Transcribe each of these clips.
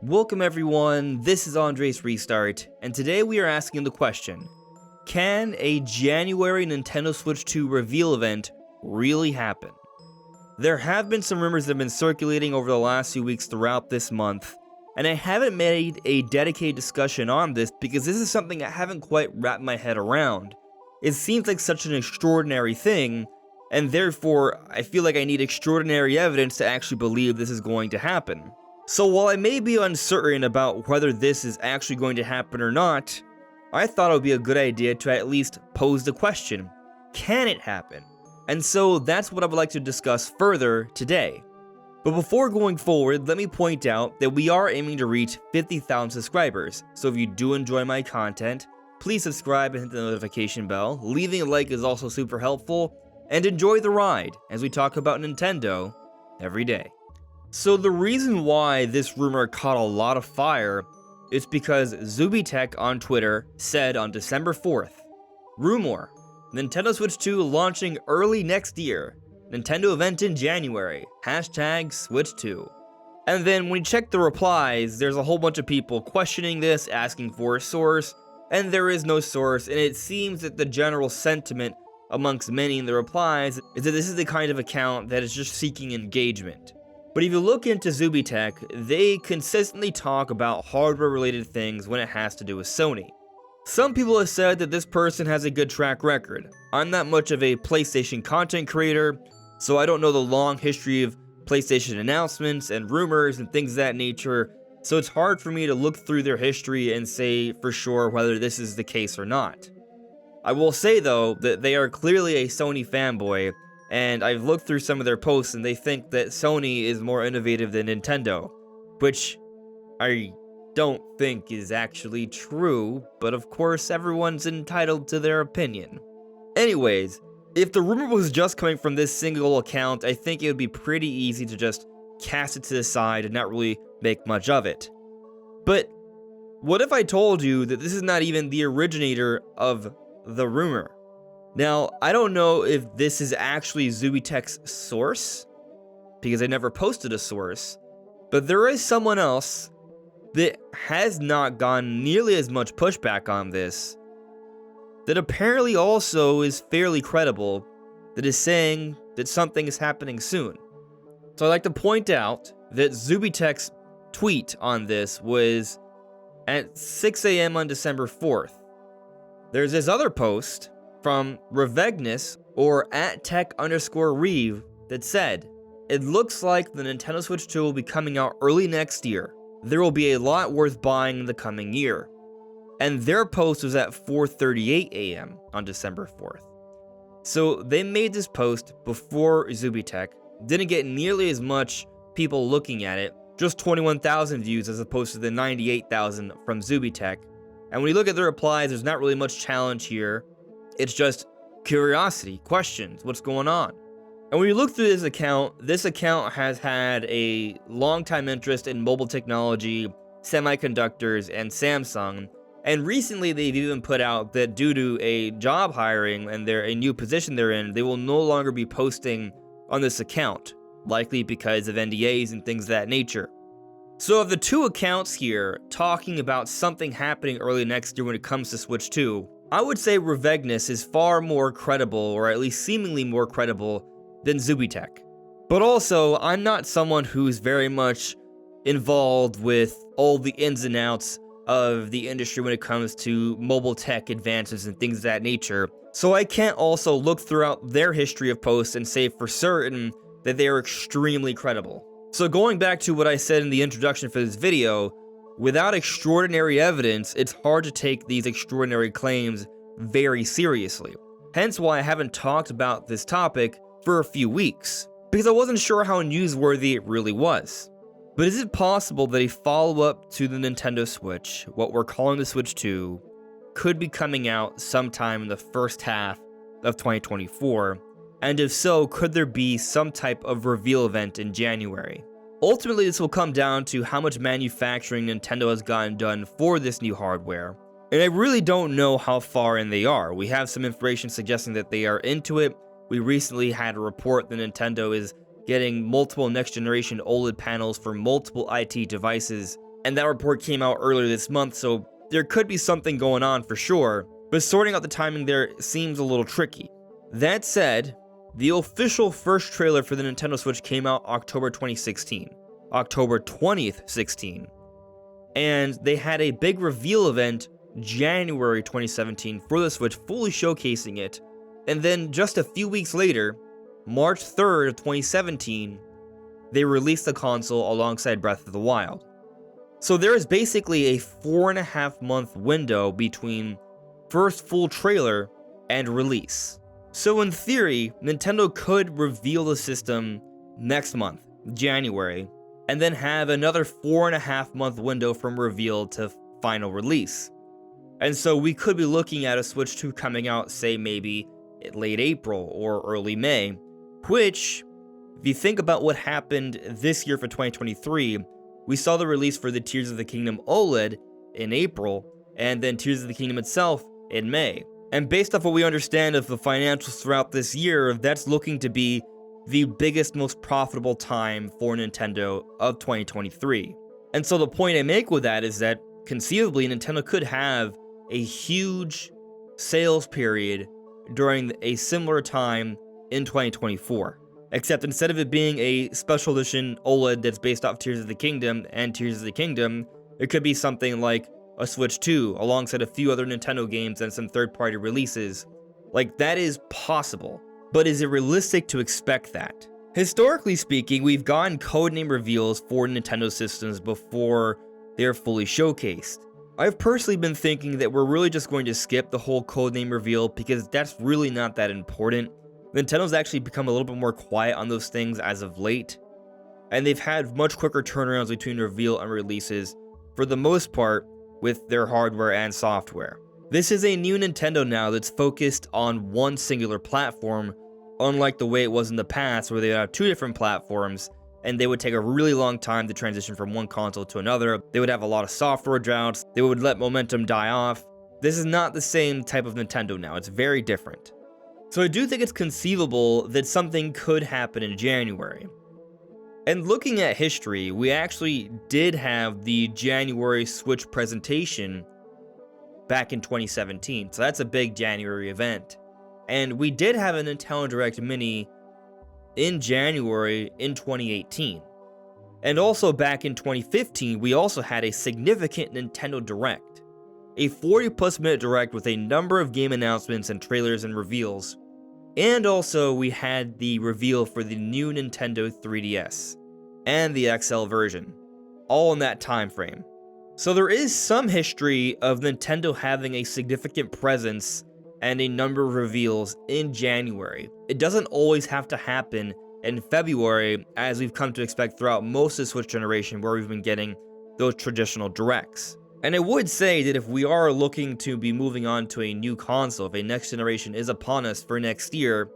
Welcome everyone, this is Andre's Restart, and today we are asking the question, can a January Nintendo Switch 2 reveal event really happen? There have been some rumors that have been circulating over the last few weeks throughout this month, and I haven't made a dedicated discussion on this because this is something I haven't quite wrapped my head around. It seems like such an extraordinary thing, and therefore I feel like I need extraordinary evidence to actually believe this is going to happen. So while I may be uncertain about whether this is actually going to happen or not, I thought it would be a good idea to at least pose the question, can it happen? And so that's what I would like to discuss further today. But before going forward, let me point out that we are aiming to reach 50,000 subscribers, so if you do enjoy my content, please subscribe and hit the notification bell, leaving a like is also super helpful, and enjoy the ride as we talk about Nintendo every day. So the reason why this rumor caught a lot of fire is because Zubie on Twitter said on December 4th, rumor, Nintendo Switch 2 launching early next year, Nintendo event in January, hashtag Switch 2. And then when you check the replies, there's a whole bunch of people questioning this, asking for a source, and there is no source, and it seems that the general sentiment amongst many in the replies is that this is the kind of account that is just seeking engagement. But if you look into Zubie, they consistently talk about hardware-related things when it has to do with Sony. Some people have said that this person has a good track record. I'm not much of a PlayStation content creator, so I don't know the long history of PlayStation announcements and rumors and things of that nature, so it's hard for me to look through their history and say for sure whether this is the case or not. I will say though that they are clearly a Sony fanboy, and I've looked through some of their posts and they think that Sony is more innovative than Nintendo, which I don't think is actually true, but of course everyone's entitled to their opinion. Anyways, if the rumor was just coming from this single account, I think it would be pretty easy to just cast it to the side and not really make much of it. But what if I told you that this is not even the originator of the rumor? Now, I don't know if this is actually Zubie source, because I never posted a source, but there is someone else that has not gotten nearly as much pushback on this, that apparently also is fairly credible, that is saying that something is happening soon. So I'd like to point out that Zubie tweet on this was at 6 AM on December 4th. There's this other post from Revegnus or @tech_Reeve that said, it looks like the Nintendo Switch 2 will be coming out early next year. There will be a lot worth buying in the coming year. And their post was at 4:38 AM on December 4th. So they made this post before Zubie didn't get nearly as much people looking at it, just 21,000 views as opposed to the 98,000 from Zubie. And when you look at the replies, there's not really much challenge here. It's just curiosity, questions, what's going on? And when you look through this account has had a long-time interest in mobile technology, semiconductors, and Samsung. And recently they've even put out that due to a job hiring and a new position they're in, they will no longer be posting on this account, likely because of NDAs and things of that nature. So of the two accounts here talking about something happening early next year when it comes to Switch 2, I would say Revegnus is far more credible, or at least seemingly more credible, than Zubie. But also, I'm not someone who's very much involved with all the ins and outs of the industry when it comes to mobile tech advances and things of that nature, so I can't also look throughout their history of posts and say for certain that they are extremely credible. So going back to what I said in the introduction for this video, without extraordinary evidence, it's hard to take these extraordinary claims very seriously. Hence why I haven't talked about this topic for a few weeks, because I wasn't sure how newsworthy it really was. But is it possible that a follow-up to the Nintendo Switch, what we're calling the Switch 2, could be coming out sometime in the first half of 2024? And if so, could there be some type of reveal event in January? Ultimately, this will come down to how much manufacturing Nintendo has gotten done for this new hardware. And I really don't know how far in they are. We have some information suggesting that they are into it, we recently had a report that Nintendo is getting multiple next-generation OLED panels for multiple IT devices, and that report came out earlier this month, so there could be something going on for sure, but sorting out the timing there seems a little tricky. That said, the official first trailer for the Nintendo Switch came out October 2016, October 20th, 16, and they had a big reveal event January 2017 for the Switch, fully showcasing it, and then just a few weeks later, March 3rd of 2017, they released the console alongside Breath of the Wild. So there is basically a 4.5 month window between first full trailer and release. So in theory, Nintendo could reveal the system next month, January, and then have another 4.5 month window from reveal to final release. And so we could be looking at a Switch 2 coming out, say maybe late April or early May, which, if you think about what happened this year for 2023, we saw the release for the Tears of the Kingdom OLED in April, and then Tears of the Kingdom itself in May. And based off what we understand of the financials throughout this year, that's looking to be the biggest, most profitable time for Nintendo of 2023. And so the point I make with that is that conceivably Nintendo could have a huge sales period during a similar time in 2024. Except instead of it being a special edition OLED that's based off Tears of the Kingdom and Tears of the Kingdom, it could be something like a Switch 2 alongside a few other Nintendo games and some third-party releases. Like, that is possible. But is it realistic to expect that? Historically speaking, we've gotten codename reveals for Nintendo systems before they're fully showcased. I've personally been thinking that we're really just going to skip the whole codename reveal because that's really not that important. Nintendo's actually become a little bit more quiet on those things as of late, and they've had much quicker turnarounds between reveal and releases, for the most part, with their hardware and software. This is a new Nintendo now that's focused on one singular platform, unlike the way it was in the past where they had 2 different platforms, and they would take a really long time to transition from one console to another. They would have a lot of software droughts, they would let momentum die off. This is not the same type of Nintendo now, it's very different. So I do think it's conceivable that something could happen in January. And looking at history, we actually did have the January Switch presentation back in 2017, so that's a big January event. And we did have a Nintendo Direct Mini in January in 2018. And also back in 2015, we also had a significant Nintendo Direct. A 40+ minute Direct with a number of game announcements and trailers and reveals. And also we had the reveal for the new Nintendo 3DS and the XL version, all in that time frame. So there is some history of Nintendo having a significant presence and a number of reveals in January. It doesn't always have to happen in February, as we've come to expect throughout most of the Switch generation, where we've been getting those traditional directs. And I would say that if we are looking to be moving on to a new console, if a next generation is upon us for next year,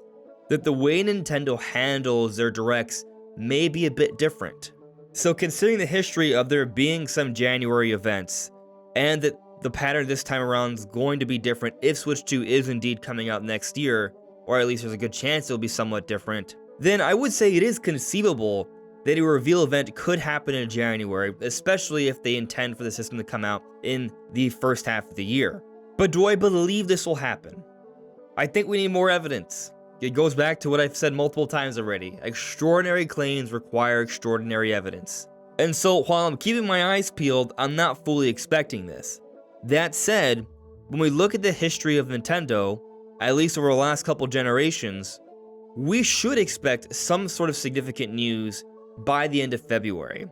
that the way Nintendo handles their directs may be a bit different. So considering the history of there being some January events, and that the pattern this time around is going to be different if Switch 2 is indeed coming out next year, or at least there's a good chance it'll be somewhat different, then I would say it is conceivable that a reveal event could happen in January, especially if they intend for the system to come out in the first half of the year. But do I believe this will happen? I think we need more evidence. It goes back to what I've said multiple times already. Extraordinary claims require extraordinary evidence. And so while I'm keeping my eyes peeled, I'm not fully expecting this. That said, when we look at the history of Nintendo, at least over the last couple generations, we should expect some sort of significant news by the end of February.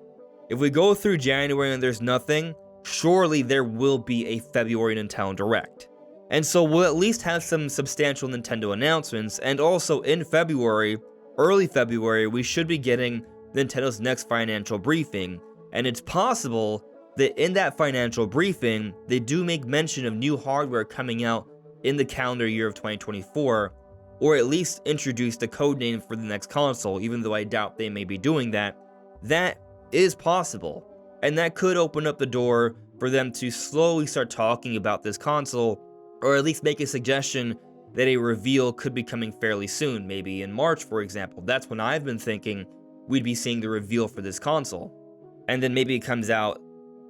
If we go through January and there's nothing, surely there will be a February Nintendo Direct. And so we'll at least have some substantial Nintendo announcements, and also in February, early February, we should be getting Nintendo's next financial briefing, and it's possible that in that financial briefing, they do make mention of new hardware coming out in the calendar year of 2024, or at least introduce the codename for the next console, even though I doubt they may be doing that. That is possible, and that could open up the door for them to slowly start talking about this console, or at least make a suggestion that a reveal could be coming fairly soon, maybe in March, for example. That's when I've been thinking we'd be seeing the reveal for this console. And then maybe it comes out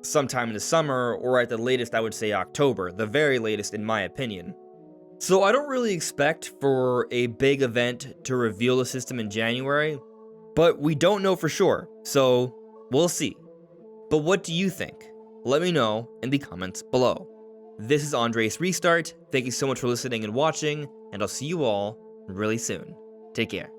sometime in the summer, or at the latest, I would say October, the very latest in my opinion. So I don't really expect for a big event to reveal the system in January, but we don't know for sure, so we'll see. But what do you think? Let me know in the comments below. This is Andres Restart. Thank you so much for listening and watching, and I'll see you all really soon. Take care.